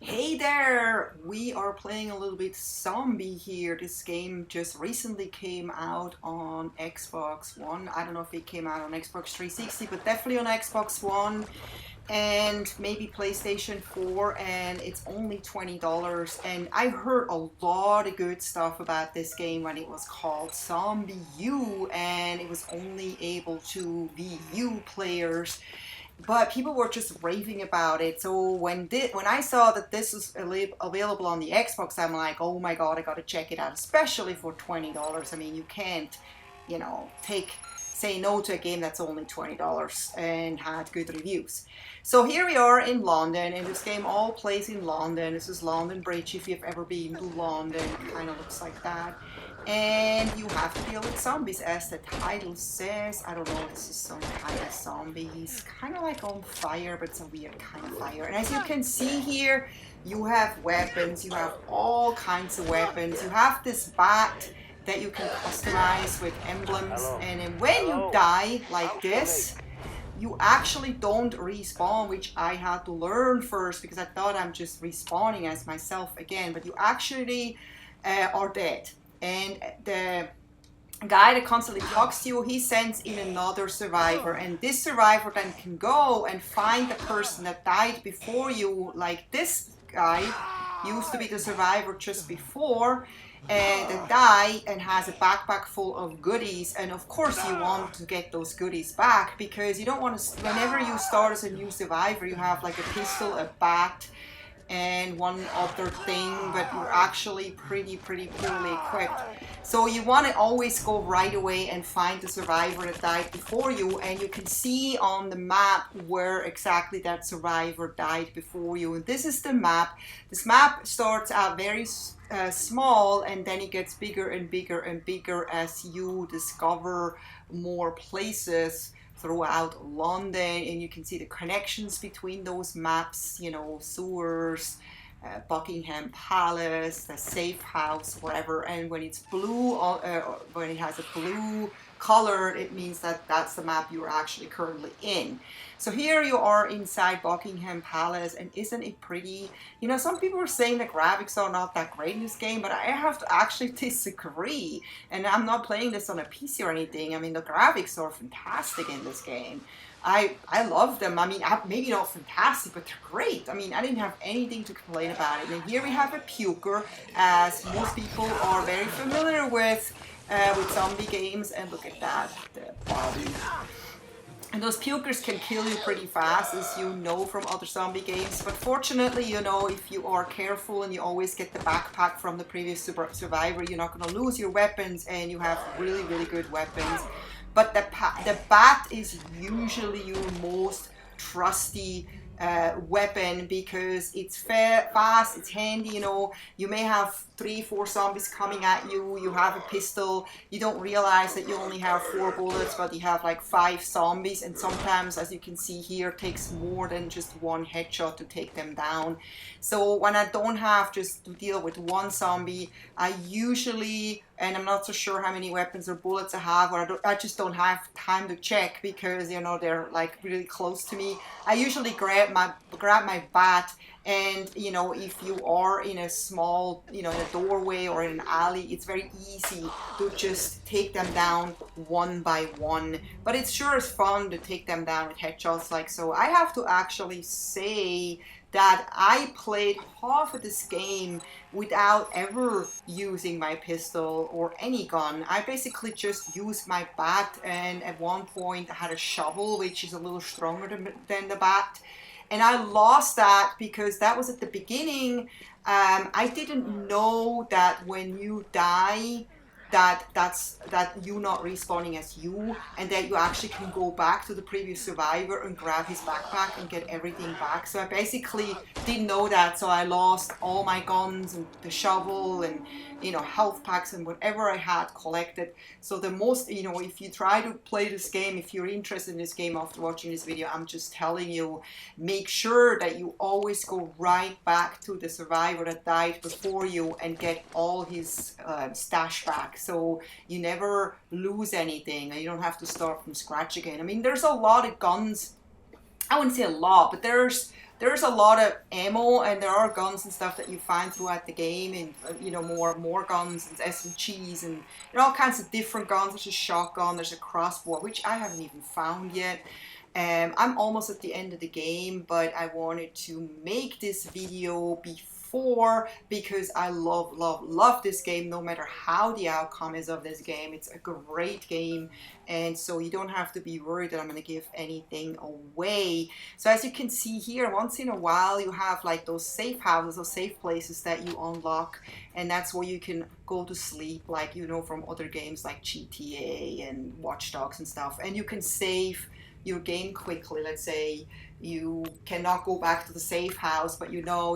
Hey there! We are playing a little bit Zombie here. This game just recently came out on Xbox One. I don't know if it came out on Xbox 360, but definitely on Xbox One and maybe PlayStation 4, and it's only $20. And I heard a lot of good stuff about this game when it was called Zombie U, and it was only able to be U players, but people were just raving about it. So when I saw that this was available on the Xbox, I'm like, oh my god, I gotta check it out, especially for $20. I mean, you can't, take say no to a game that's only $20 and had good reviews. So here we are in London, and this game all plays in London. This is London Bridge. If you've ever been to London, it kind of looks like that. And you have to deal with zombies, as the title says. I don't know, this is some kind of zombie. He's kind of like on fire, but it's a weird kind of fire. And as you can see here, you have weapons. You have all kinds of weapons. You have this bat that you can customize with emblems. And then when you die like this, you actually don't respawn, which I had to learn first because I thought I'm just respawning as myself again, but you actually are dead. And the guy that constantly talks to you, he sends in another survivor, and this survivor then can go and find the person that died before you. Like this guy used to be the survivor just before, and the guy and has a backpack full of goodies, and of course you want to get those goodies back because you don't want to, whenever you start as a new survivor, you have like a pistol, a bat, and one other thing, but you're actually pretty poorly equipped. So you want to always go right away and find the survivor that died before you, and you can see on the map where exactly that survivor died before you. And this is the map. This map starts out very small, and then it gets bigger and bigger and bigger as you discover more places throughout London, and you can see the connections between those maps, sewers, Buckingham Palace, the safe house, wherever. And when it's blue, when it has a blue color, it means that that's the map you're actually currently in. So here you are inside Buckingham Palace, and isn't it pretty? Some people are saying the graphics are not that great in this game, but I have to actually disagree. And I'm not playing this on a PC or anything. I mean, the graphics are fantastic in this game. I love them. I mean, maybe not fantastic, but they're great. I mean, I didn't have anything to complain about it. And here we have a puker, as most people are very familiar with zombie games. And look at that, the body. And those pukers can kill you pretty fast, as you know from other zombie games. But fortunately, if you are careful and you always get the backpack from the previous survivor, you're not going to lose your weapons, and you have really good weapons. But the bat is usually your most trusty weapon because it's fast, it's handy. You may have 3-4 zombies coming at you. You have a pistol. You don't realize that you only have 4 bullets, but you have like 5 zombies. And sometimes, as you can see here, it takes more than just 1 headshot to take them down. So when I don't have just to deal with 1 zombie, I usually, and I'm not so sure how many weapons or bullets I have, or I just don't have time to check because they're like really close to me. I usually grab my bat, and if you are in a small, in a doorway or in an alley, it's very easy to just take them down one by one. But it sure is fun to take them down with headshots like so. I have to actually say that I played half of this game without ever using my pistol or any gun. I basically just used my bat, and at one point I had a shovel, which is a little stronger than the bat. And I lost that because that was at the beginning. I didn't know that when you die, that you not respawning as you, and that you actually can go back to the previous survivor and grab his backpack and get everything back. So I basically didn't know that, so I lost all my guns and the shovel and health packs and whatever I had collected. So the most, if you try to play this game, if you're interested in this game after watching this video, I'm just telling you, make sure that you always go right back to the survivor that died before you and get all his stash back, so you never lose anything and you don't have to start from scratch again. I mean, there's a lot of guns. I wouldn't say a lot, but there's there's a lot of ammo, and there are guns and stuff that you find throughout the game, and you know, more guns and SMGs and all kinds of different guns. There's a shotgun, there's a crossbow, which I haven't even found yet. I'm almost at the end of the game, but I wanted to make this video before because I love this game, no matter how the outcome is of this game. It's a great game, and so you don't have to be worried that I'm going to give anything away. So as you can see here, once in a while you have like those safe houses or safe places that you unlock, and that's where you can go to sleep, like, you know, from other games like GTA and Watch Dogs and stuff, and you can save your game quickly. Let's say you cannot go back to the safe house, but you know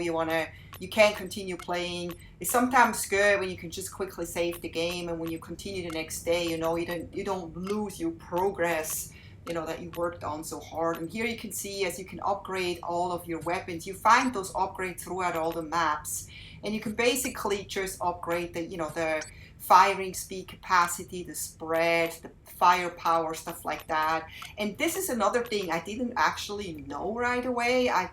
you can't continue playing. It's sometimes good when you can just quickly save the game, and when you continue the next day, you know, you don't lose your progress, you know, that you worked on so hard. And here you can see, as you can upgrade all of your weapons, you find those upgrades throughout all the maps, and you can basically just upgrade the, you know, the firing speed capacity, the spread, the firepower, stuff like that. And this is another thing I didn't actually know right away. I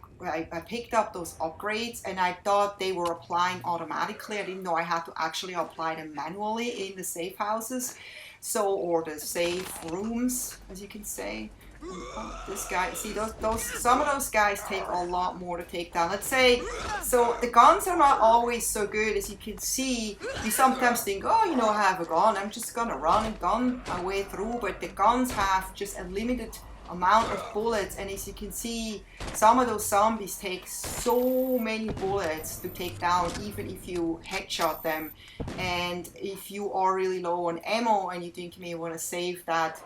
picked up those upgrades and I thought they were applying automatically. I didn't know I had to actually apply them manually in the safe houses, so, or the safe rooms, as you can say. Oh, this guy, see, some of those guys take a lot more to take down. Let's say, so the guns are not always so good. As you can see, you sometimes think, oh, you know, I have a gun, I'm just gonna run and gun my way through, but the guns have just a limited amount of bullets, and as you can see, some of those zombies take so many bullets to take down, even if you headshot them. And if you are really low on ammo and you think you may want to save that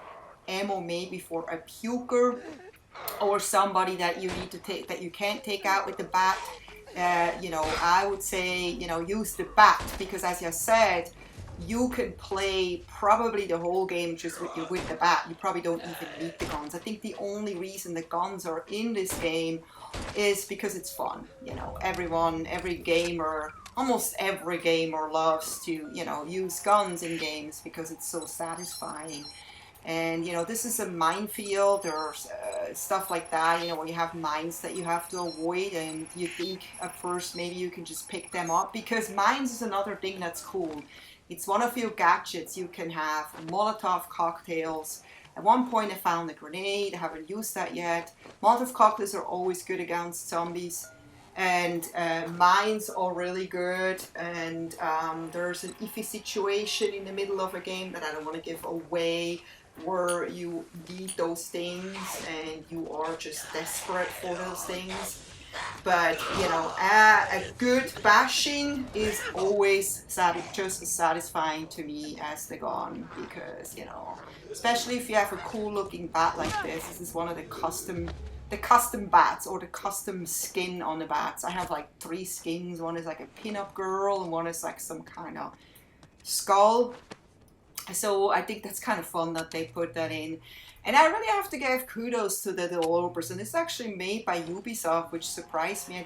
ammo maybe for a puker or somebody that you need to take, that you can't take out with the bat, you know, I would say, you know, use the bat, because as I said, you can play probably the whole game just with the bat. You probably don't even need the guns. I think the only reason the guns are in this game is because it's fun. You know, every gamer, almost every gamer loves to, you know, use guns in games because it's so satisfying. And, you know, this is a minefield. There's stuff like that, you know, where you have mines that you have to avoid, and you think at first maybe you can just pick them up, because mines is another thing that's cool. It's one of your gadgets. You can have Molotov cocktails. At one point I found a grenade. I haven't used that yet. Molotov cocktails are always good against zombies. And mines are really good. And there's an iffy situation in the middle of a game that I don't want to give away, where you need those things and you are just desperate for those things. But, you know, a good bashing is always just as satisfying to me as the gun, because, you know, especially if you have a cool looking bat like this. This is one of the custom bats, or the custom skin on the bats. I have like 3 skins. One is like a pin-up girl, and one is like some kind of skull. So I think that's kind of fun that they put that in. And I really have to give kudos to the developers. And it's actually made by Ubisoft, which surprised me.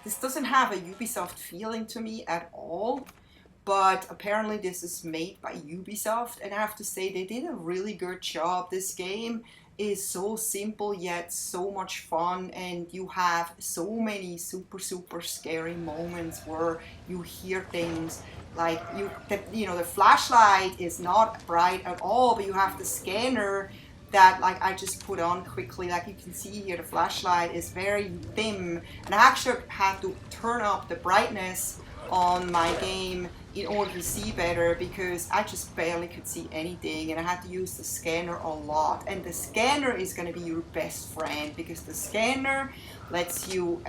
This doesn't have a Ubisoft feeling to me at all. But apparently this is made by Ubisoft. And I have to say, they did a really good job. This game is so simple yet so much fun, and you have so many super scary moments where you hear things like, you know, the flashlight is not bright at all, but you have the scanner that, like, I just put on quickly. Like you can see here, the flashlight is very dim, and I actually had to turn up the brightness on my game in order to see better, because I just barely could see anything, and I had to use the scanner a lot. And the scanner is going to be your best friend, because the scanner lets you,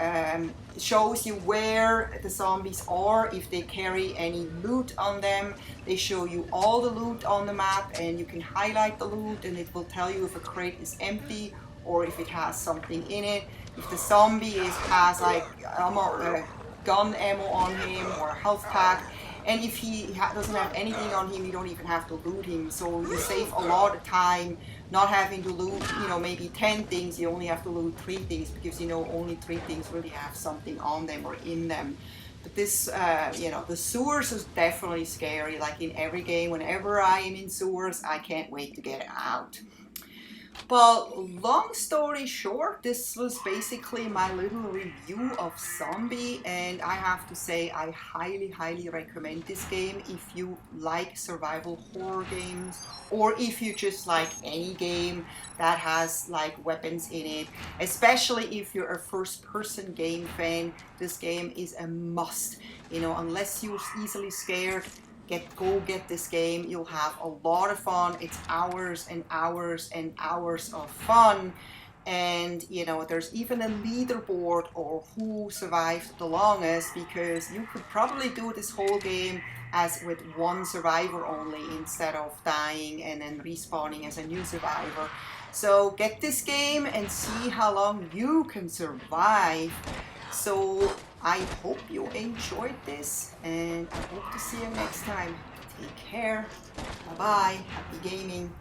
shows you where the zombies are, if they carry any loot on them. They show you all the loot on the map, and you can highlight the loot, and it will tell you if a crate is empty or if it has something in it. If the zombie has like gun ammo on him or a health pack, and if he doesn't have anything on him, you don't even have to loot him. So you save a lot of time not having to loot, you know, maybe 10 things. You only have to loot 3 things, because, you know, only 3 things really have something on them or in them. But this, you know, the sewers is definitely scary. Like in every game, whenever I am in sewers, I can't wait to get out. Well, long story short, this was basically my little review of Zombie, and I have to say I highly, highly recommend this game if you like survival horror games, or if you just like any game that has like weapons in it, especially if you're a first-person game fan. This game is a must. You know, unless you're easily scared, go get this game. You'll have a lot of fun. It's hours and hours and hours of fun. And you know, there's even a leaderboard or who survived the longest, because you could probably do this whole game as with one survivor only, instead of dying and then respawning as a new survivor. So get this game and see how long you can survive. So I hope you enjoyed this, and I hope to see you next time. Take care. Bye bye. Happy gaming.